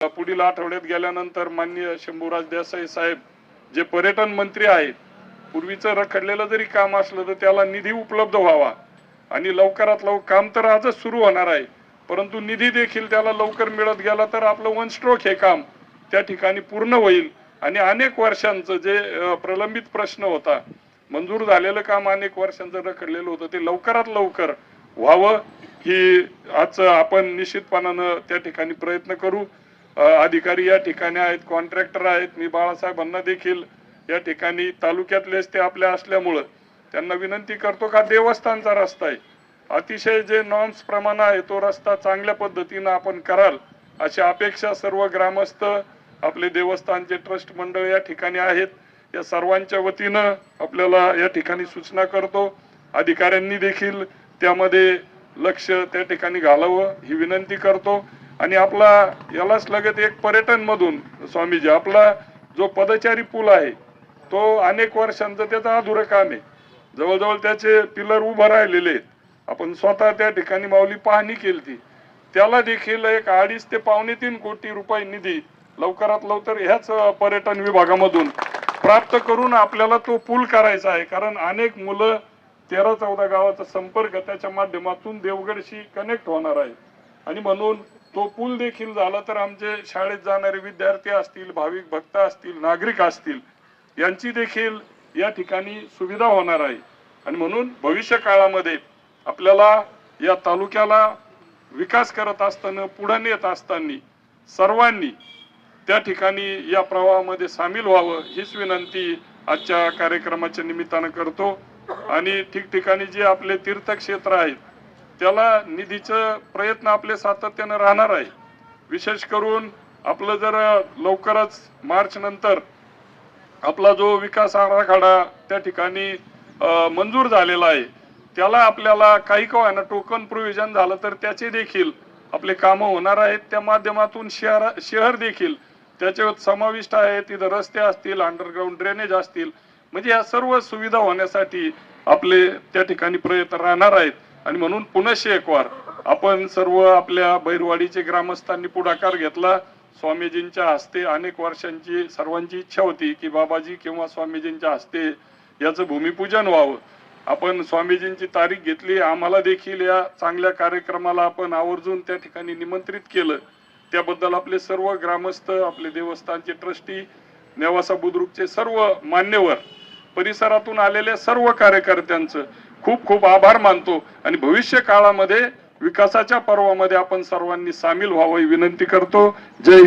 पुढील आठवड्यात गेल्यानंतर माननीय शंभूराज देसाई साहेब जे पर्यटन मंत्री आहेत, पूर्वीचं रखडलेलं जरी काम असलं तर त्याला निधी उपलब्ध व्हावा आणि लवकरात लवकर काम तर आजच सुरू होणार आहे, परंतु निधी देखील त्याला लवकर मिळत गेला तर आपलं वन स्ट्रोक हे काम त्या ठिकाणी पूर्ण होईल आणि अनेक वर्षांचं जे प्रलंबित प्रश्न होता, मंजूर झालेलं काम अनेक वर्षांचं रखडलेलं होतं ते लवकरात लवकर व्हावं ही आज आपण निश्चितपणानं त्या ठिकाणी प्रयत्न करू। अधिकारी या ठिकाणी आहेत, कॉन्ट्रॅक्टर आहेत, मी बाळासाहेबांना देखील या ठिकाणी तालुक्यातलेच ते आपल्या असल्यामुळं त्यांना विनंती करतो का देवस्थानचा रस्ता आहे, अतिशय जे नॉर्म्स प्रमाण आहे तो रस्ता चांगल्या पद्धतीनं आपण कराल अशी अपेक्षा सर्व ग्रामस्थ आपले देवस्थानचे ट्रस्ट मंडळ या ठिकाणी आहेत, या सर्वांच्या वतीनं आपल्याला या ठिकाणी सूचना करतो। अधिकाऱ्यांनी देखील त्यामध्ये लक्ष त्या ठिकाणी घालावं ही विनंती करतो। आणि आपला यालाच लगत एक पर्यटन मधून स्वामीजी आपला जो पदचारी पूल आहे तो अनेक वर्षांचं त्याचं अधुरं काम आहे, जवळजवळ त्याचे पिलर उभं राहिलेले आहेत, आपण स्वतः त्या ठिकाणी माऊली पाहणी केली, त्याला देखील एक 2.5 ते 3.25 कोटी रुपये निधी लवकरात लवकर ह्याच पर्यटन विभागामधून प्राप्त करून आपल्याला तो पूल करायचा आहे। कारण अनेक मुलं 13-14 गावाचा संपर्क त्याच्या माध्यमातून देवगडशी कनेक्ट होणार आहे आणि म्हणून तो पूल देखील झाला तर आमचे शाळेत जाणारे विद्यार्थी असतील, भाविक भक्त असतील, नागरिक असतील यांची देखील या ठिकाणी सुविधा होणार आहे आणि म्हणून भविष्य काळामध्ये आपल्याला या तालुक्याला विकास करत असताना पुढे नेत असताना सर्वांनी त्या ठिकाणी या प्रवाहामध्ये सामील व्हावं हीच विनंती आजच्या कार्यक्रमाच्या निमित्तानं करतो। आणि ठिकठिकाणी जे आपले तीर्थक्षेत्र आहेत त्याला निधीचं प्रयत्न आपले सातत्यानं राहणार आहे। विशेष करून आपलं जर लवकरच मार्च नंतर आपला जो विकास आराखडा त्या ठिकाणी मंजूर झालेला आहे त्याला आपल्याला काही का टोकन प्रोव्हिजन झालं तर त्याचे देखील आपले कामं होणार आहेत, त्या माध्यमातून शहर देखील त्याच्यात समाविष्ट आहे, तिथं रस्ते असतील, अंडरग्राउंड ड्रेनेज असतील, म्हणजे या सर्व सुविधा होण्यासाठी आपले त्या ठिकाणी प्रयत्न राहणार आहेत। आणि म्हणून पुनश्च एक वार आपण सर्व आपल्या बैरवाडीचे ग्रामस्थांनी पुढाकार घेतला, स्वामीजींच्या हस्ते अनेक वर्षांची सर्वांची इच्छा होती की बाबाजी किंवा स्वामीजींच्या हस्ते याचं भूमिपूजन व्हावं। आपण स्वामीजींची तारीख घेतली, आम्हाला देखील या चांगल्या कार्यक्रमाला आपण आवर्जून त्या ठिकाणी निमंत्रित केलं, त्याबद्दल आपले सर्व ग्रामस्थ, आपले देवस्थानचे ट्रस्टी, नेवासा बुद्रुकचे सर्व मान्यवर, परिसरातून आलेल्या सर्व कार्यकर्त्यांचं खूप खूप आभार मानतो आणि भविष्य काळामध्ये विकासाच्या पर्वामध्ये आपण सर्वांनी सामील व्हावं ही विनंती करतो। जय हिंद।